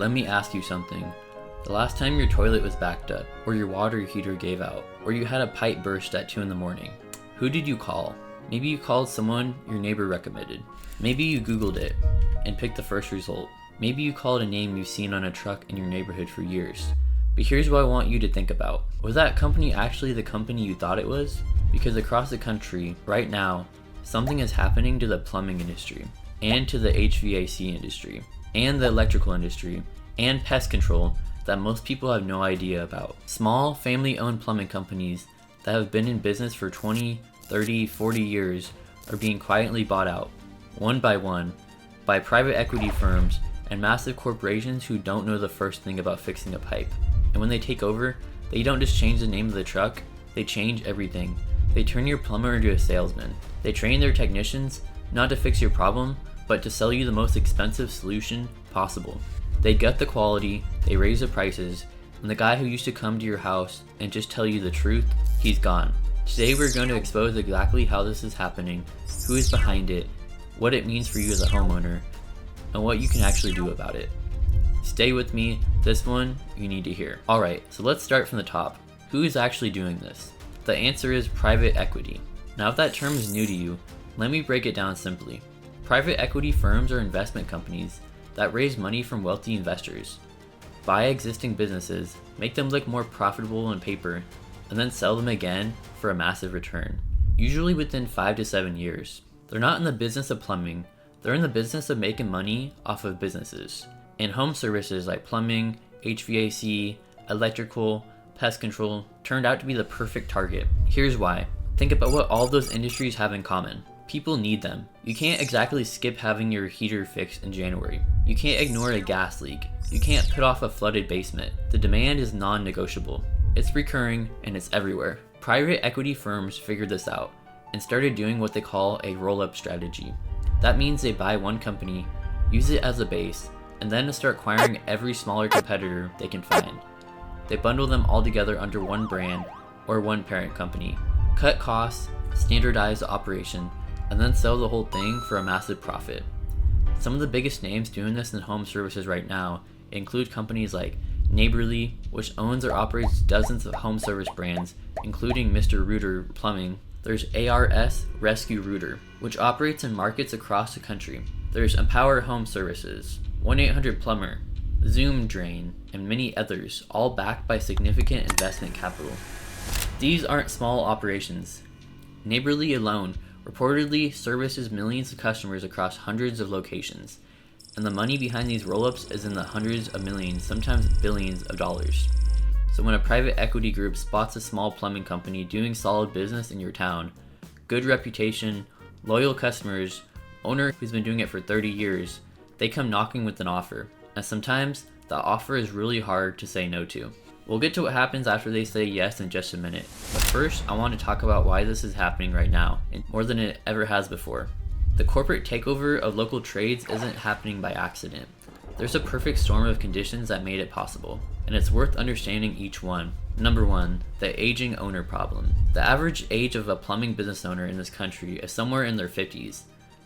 Let me ask you something. The last time your toilet was backed up, or your water heater gave out, or you had a pipe burst at 2 in the morning, who did you call? Maybe you called someone your neighbor recommended. Maybe you Googled it and picked the first result. Maybe you called a name you've seen on a truck in your neighborhood for years. But here's what I want you to think about. Was that company actually the company you thought it was? Because across the country, right now, something is happening to the plumbing industry, and to the HVAC industry, and the electrical industry, and pest control that most people have no idea about. Small, family-owned plumbing companies that have been in business for 20, 30, 40 years are being quietly bought out, one by private equity firms and massive corporations who don't know the first thing about fixing a pipe. And when they take over, they don't just change the name of the truck, they change everything. They turn your plumber into a salesman. They train their technicians not to fix your problem, but to sell you the most expensive solution possible. They gut the quality, they raise the prices, and the guy who used to come to your house and just tell you the truth, he's gone. Today we're going to expose exactly how this is happening, who is behind it, what it means for you as a homeowner, and what you can actually do about it. Stay with me, this one you need to hear. Alright, so let's start from the top. Who is actually doing this? The answer is private equity. Now if that term is new to you, let me break it down simply. Private equity firms are investment companies that raise money from wealthy investors, buy existing businesses, make them look more profitable on paper, and then sell them again for a massive return, usually within 5 to 7 years. They're not in the business of plumbing, they're in the business of making money off of businesses. And home services like plumbing, HVAC, electrical, pest control turned out to be the perfect target. Here's why. Think about what all those industries have in common. People need them. You can't exactly skip having your heater fixed in January. You can't ignore a gas leak. You can't put off a flooded basement. The demand is non-negotiable. It's recurring and it's everywhere. Private equity firms figured this out and started doing what they call a roll-up strategy. That means they buy one company, use it as a base, and then start acquiring every smaller competitor they can find. They bundle them all together under one brand or one parent company, cut costs, standardize the operation, and then sell the whole thing for a massive profit. Some of the biggest names doing this in home services right now include companies like Neighborly, which owns or operates dozens of home service brands, including Mr. Rooter Plumbing. There's ARS Rescue Rooter, which operates in markets across the country. There's Empower Home Services, 1-800-Plumber, Zoom Drain, and many others, all backed by significant investment capital. These aren't small operations. Neighborly alone reportedly services millions of customers across hundreds of locations, and the money behind these roll-ups is in the hundreds of millions, sometimes billions of dollars. So when a private equity group spots a small plumbing company doing solid business in your town, good reputation, loyal customers, owner who's been doing it for 30 years, they come knocking with an offer. And sometimes the offer is really hard to say no to. We'll get to what happens after they say yes in just a minute. But first, I want to talk about why this is happening right now, and more than it ever has before. The corporate takeover of local trades isn't happening by accident. There's a perfect storm of conditions that made it possible, and it's worth understanding each one. Number 1, the aging owner problem. The average age of a plumbing business owner in this country is somewhere in their 50s.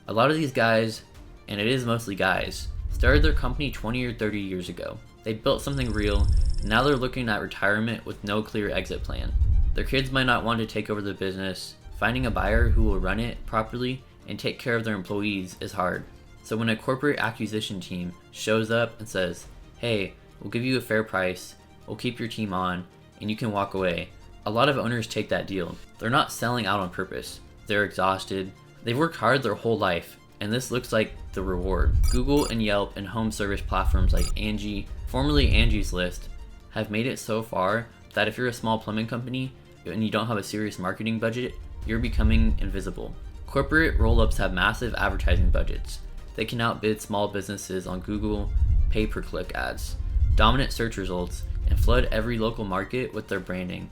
A lot of these guys, and it is mostly guys, started their company 20 or 30 years ago. They built something real, and now they're looking at retirement with no clear exit plan. Their kids might not want to take over the business. Finding a buyer who will run it properly and take care of their employees is hard. So when a corporate acquisition team shows up and says, hey, we'll give you a fair price, we'll keep your team on, and you can walk away, a lot of owners take that deal. They're not selling out on purpose. They're exhausted. They've worked hard their whole life, and this looks like the reward. Google and Yelp and home service platforms like Angie, formerly Angie's List, have made it so far that if you're a small plumbing company and you don't have a serious marketing budget, you're becoming invisible. Corporate roll-ups have massive advertising budgets. They can outbid small businesses on Google, pay-per-click ads, dominant search results, and flood every local market with their branding.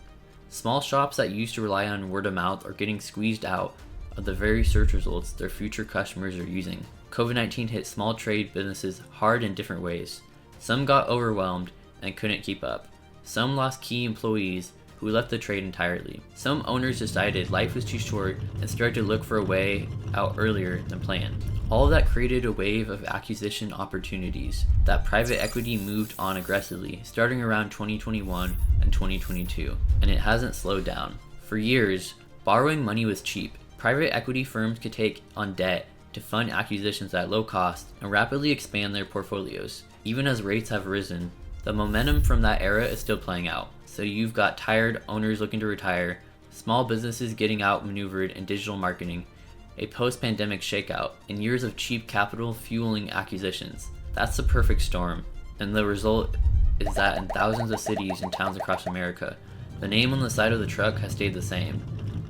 Small shops that used to rely on word of mouth are getting squeezed out of the very search results their future customers are using. COVID-19 hit small trade businesses hard in different ways. Some got overwhelmed and couldn't keep up. Some lost key employees who left the trade entirely. Some owners decided life was too short and started to look for a way out earlier than planned. All of that created a wave of acquisition opportunities that private equity moved on aggressively starting around 2021 and 2022, and it hasn't slowed down. For years, borrowing money was cheap. Private equity firms could take on debt to fund acquisitions at low cost and rapidly expand their portfolios. Even as rates have risen, the momentum from that era is still playing out. So you've got tired owners looking to retire, small businesses getting outmaneuvered in digital marketing, a post-pandemic shakeout, and years of cheap capital fueling acquisitions. That's the perfect storm, and the result is that in thousands of cities and towns across America, the name on the side of the truck has stayed the same,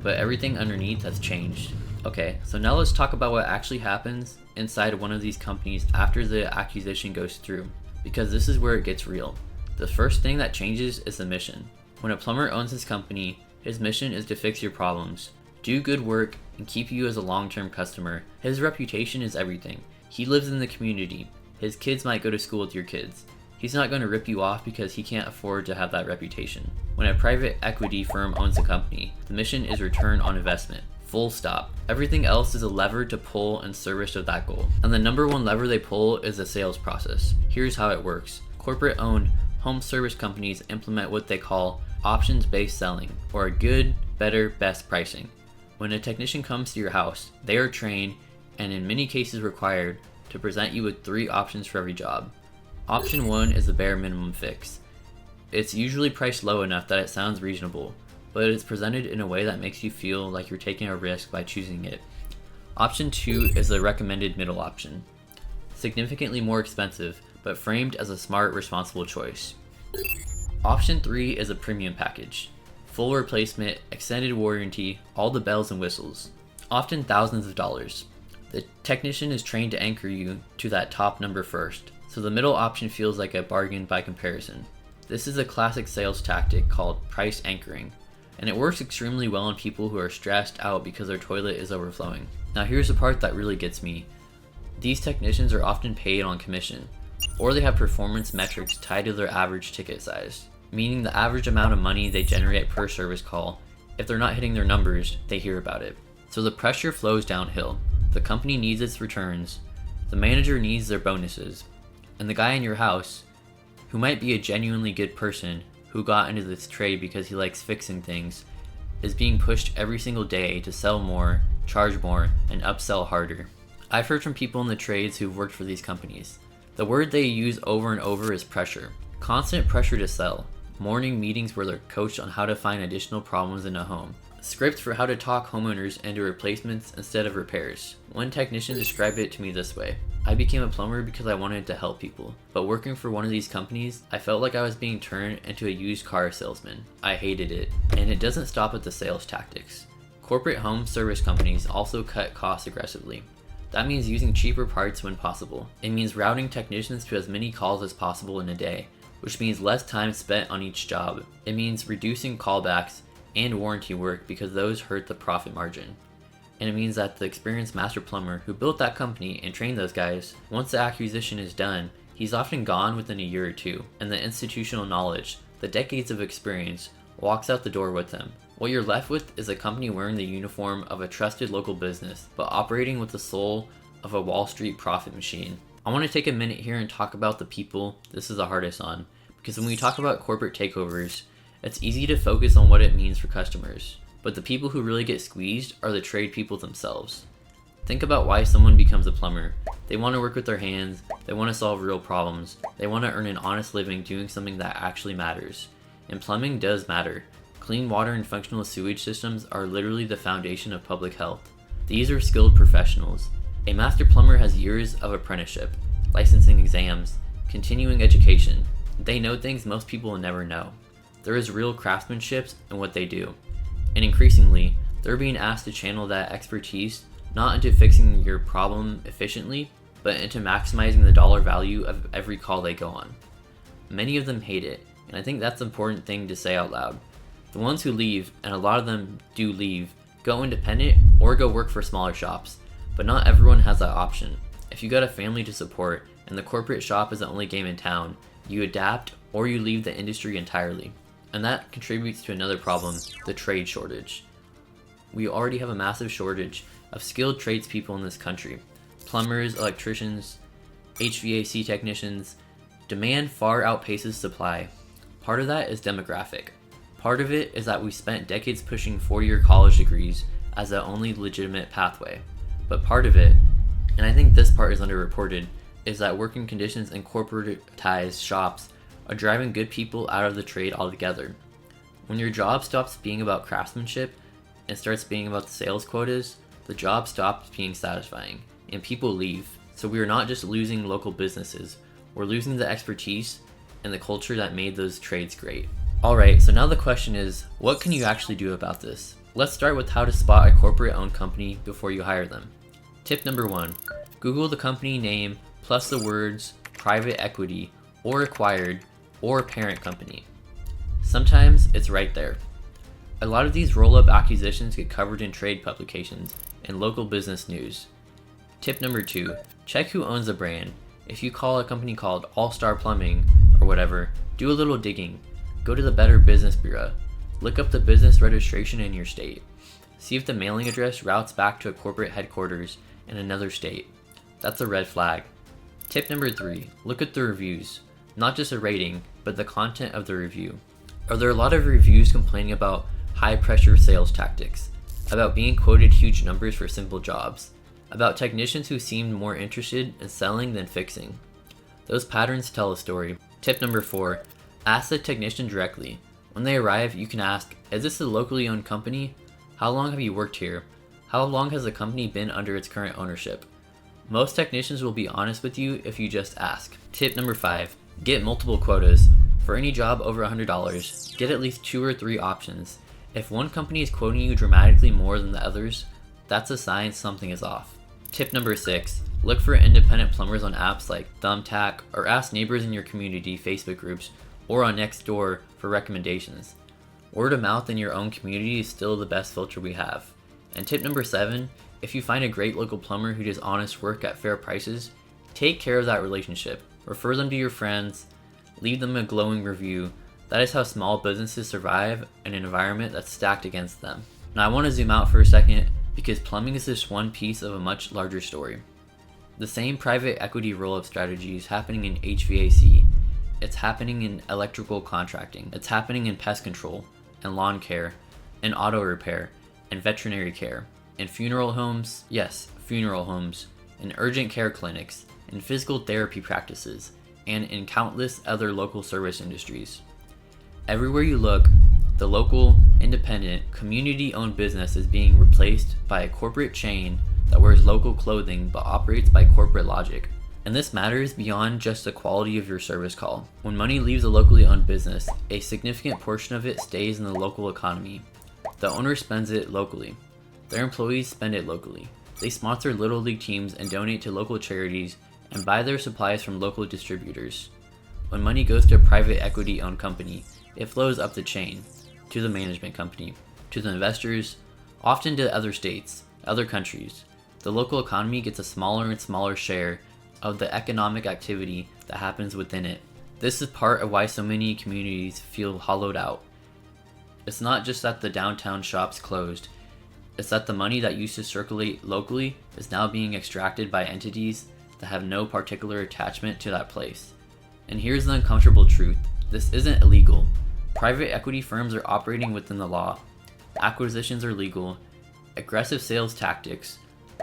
but everything underneath has changed. Okay, so now let's talk about what actually happens inside one of these companies after the acquisition goes through, because this is where it gets real. The first thing that changes is the mission. When a plumber owns his company, his mission is to fix your problems, do good work, and keep you as a long-term customer. His reputation is everything. He lives in the community. His kids might go to school with your kids. He's not going to rip you off because he can't afford to have that reputation. When a private equity firm owns a company, the mission is return on investment. Full stop. Everything else is a lever to pull in service of that goal. And the number one lever they pull is the sales process. Here's how it works. Corporate-owned home service companies implement what they call options-based selling, or good, better, best pricing. When a technician comes to your house, they are trained, and in many cases required, to present you with 3 options for every job. Option 1 is the bare minimum fix. It's usually priced low enough that it sounds reasonable, but it's presented in a way that makes you feel like you're taking a risk by choosing it. Option 2 is the recommended middle option. Significantly more expensive, but framed as a smart, responsible choice. Option 3 is a premium package. Full replacement, extended warranty, all the bells and whistles. Often thousands of dollars. The technician is trained to anchor you to that top number first, so the middle option feels like a bargain by comparison. This is a classic sales tactic called price anchoring, and it works extremely well on people who are stressed out because their toilet is overflowing. Now here's the part that really gets me. These technicians are often paid on commission, or they have performance metrics tied to their average ticket size, meaning the average amount of money they generate per service call. If they're not hitting their numbers, they hear about it. So the pressure flows downhill. The company needs its returns, the manager needs their bonuses, and the guy in your house, who might be a genuinely good person who got into this trade because he likes fixing things, is being pushed every single day to sell more, charge more, and upsell harder. I've heard from people in the trades who've worked for these companies. The word they use over and over is pressure. Constant pressure to sell. Morning meetings where they're coached on how to find additional problems in a home. Scripts for how to talk homeowners into replacements instead of repairs. One technician described it to me this way. I became a plumber because I wanted to help people, but working for one of these companies, I felt like I was being turned into a used car salesman. I hated it. And it doesn't stop at the sales tactics. Corporate home service companies also cut costs aggressively. That means using cheaper parts when possible. It means routing technicians to as many calls as possible in a day, which means less time spent on each job. It means reducing callbacks and warranty work because those hurt the profit margin. And it means that the experienced master plumber who built that company and trained those guys, once the acquisition is done, he's often gone within a year or two, and the institutional knowledge, the decades of experience, walks out the door with them. What you're left with is a company wearing the uniform of a trusted local business, but operating with the soul of a Wall Street profit machine. I want to take a minute here and talk about the people this is the hardest on, because when we talk about corporate takeovers, it's easy to focus on what it means for customers, but the people who really get squeezed are the trade people themselves. Think about why someone becomes a plumber. They want to work with their hands, they want to solve real problems, they want to earn an honest living doing something that actually matters. And plumbing does matter. Clean water and functional sewage systems are literally the foundation of public health. These are skilled professionals. A master plumber has years of apprenticeship, licensing exams, continuing education. They know things most people will never know. There is real craftsmanship in what they do. And increasingly, they're being asked to channel that expertise not into fixing your problem efficiently, but into maximizing the dollar value of every call they go on. Many of them hate it, and I think that's an important thing to say out loud. The ones who leave, and a lot of them do leave, go independent or go work for smaller shops, but not everyone has that option. If you got a family to support, and the corporate shop is the only game in town, you adapt or you leave the industry entirely. And that contributes to another problem, the trade shortage. We already have a massive shortage of skilled tradespeople in this country. plumbers, electricians, HVAC technicians, demand far outpaces supply. Part of that is demographic. Part of it is that we spent decades pushing four-year college degrees as the only legitimate pathway. But part of it, and I think this part is underreported, is that working conditions in corporatized shops are driving good people out of the trade altogether. When your job stops being about craftsmanship and starts being about the sales quotas, the job stops being satisfying, and people leave. So we are not just losing local businesses, we're losing the expertise and the culture that made those trades great. Alright, so now the question is, what can you actually do about this? Let's start with how to spot a corporate-owned company before you hire them. Tip number 1, Google the company name plus the words private equity or acquired or parent company. Sometimes it's right there. A lot of these roll-up acquisitions get covered in trade publications and local business news. Tip number 2, check who owns the brand. If you call a company called All-Star Plumbing or whatever, do a little digging. Go to the Better Business Bureau. Look up the business registration in your state. See if the mailing address routes back to a corporate headquarters in another state. That's a red flag. Tip number 3, look at the reviews. Not just a rating, but the content of the review. Are there a lot of reviews complaining about high pressure sales tactics? About being quoted huge numbers for simple jobs? About technicians who seemed more interested in selling than fixing? Those patterns tell a story. Tip number 4, ask the technician directly. When they arrive, you can ask, is this a locally owned company? How long have you worked here? How long has the company been under its current ownership? Most technicians will be honest with you if you just ask. Tip number 5, get multiple quotas. For any job over $100, get at least 2 or 3 options. If one company is quoting you dramatically more than the others, that's a sign something is off. Tip number 6, look for independent plumbers on apps like Thumbtack, or ask neighbors in your community Facebook groups or on Nextdoor for recommendations. Word of mouth in your own community is still the best filter we have. And tip number 7, if you find a great local plumber who does honest work at fair prices, take care of that relationship. Refer them to your friends, leave them a glowing review. That is how small businesses survive in an environment that's stacked against them. Now I want to zoom out for a second because plumbing is just one piece of a much larger story. The same private equity roll-up strategy is happening in HVAC. It's happening in electrical contracting. It's happening in pest control, and lawn care, and auto repair, and veterinary care, and funeral homes, yes, funeral homes, and urgent care clinics, and physical therapy practices, and in countless other local service industries. Everywhere you look, the local, independent, community-owned business is being replaced by a corporate chain that wears local clothing but operates by corporate logic. And this matters beyond just the quality of your service call. When money leaves a locally owned business, a significant portion of it stays in the local economy. The owner spends it locally. Their employees spend it locally. They sponsor Little League teams and donate to local charities and buy their supplies from local distributors. When money goes to a private equity owned company, it flows up the chain, to the management company, to the investors, often to other states, other countries. The local economy gets a smaller and smaller share of the economic activity that happens within it. This is part of why so many communities feel hollowed out. It's not just that the downtown shops closed, it's that the money that used to circulate locally is now being extracted by entities that have no particular attachment to that place. And here's the uncomfortable truth, this isn't illegal. Private equity firms are operating within the law. Acquisitions are legal. Aggressive sales tactics,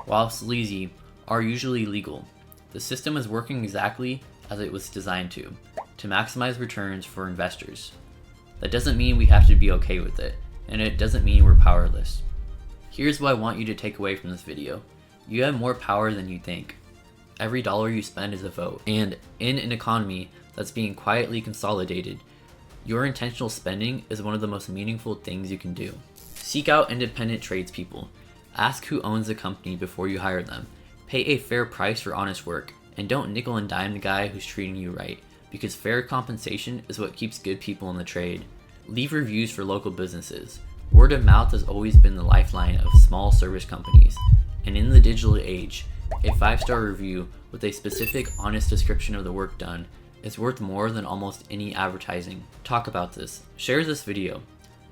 while sleazy, are usually legal. The system is working exactly as it was designed to maximize returns for investors. That doesn't mean we have to be okay with it, and it doesn't mean we're powerless. Here's what I want you to take away from this video. You have more power than you think. Every dollar you spend is a vote, and in an economy that's being quietly consolidated, your intentional spending is one of the most meaningful things you can do. Seek out independent tradespeople. Ask who owns the company before you hire them. Pay a fair price for honest work, and don't nickel and dime the guy who's treating you right, because fair compensation is what keeps good people in the trade. Leave reviews for local businesses. Word of mouth has always been the lifeline of small service companies, and in the digital age, a 5-star review with a specific, honest description of the work done is worth more than almost any advertising. Talk about this. Share this video.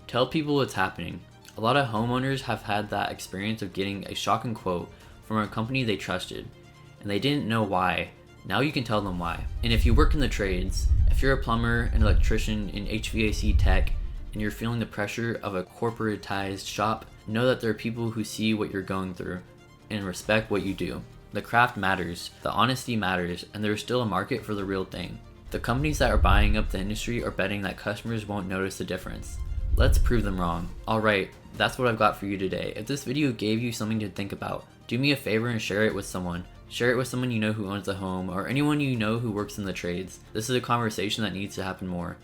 Tell people what's happening. A lot of homeowners have had that experience of getting a shocking quote from a company they trusted, and they didn't know why. Now you can tell them why. And if you work in the trades, if you're a plumber, an electrician, an HVAC tech, and you're feeling the pressure of a corporatized shop, know that there are people who see what you're going through and respect what you do. The craft matters, the honesty matters, and there is still a market for the real thing. The companies that are buying up the industry are betting that customers won't notice the difference. Let's prove them wrong. Alright, that's what I've got for you today. If this video gave you something to think about, do me a favor and share it with someone. Share it with someone you know who owns a home, or anyone you know who works in the trades. This is a conversation that needs to happen more.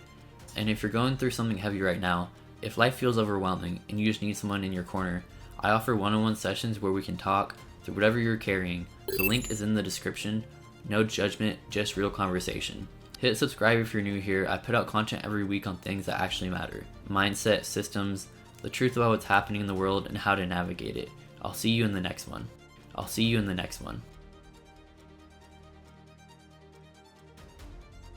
And if you're going through something heavy right now, if life feels overwhelming and you just need someone in your corner, I offer one-on-one sessions where we can talk through whatever you're carrying. The link is in the description. No judgment, just real conversation. Hit subscribe if you're new here. I put out content every week on things that actually matter. Mindset, systems, the truth about what's happening in the world and how to navigate it. I'll see you in the next one.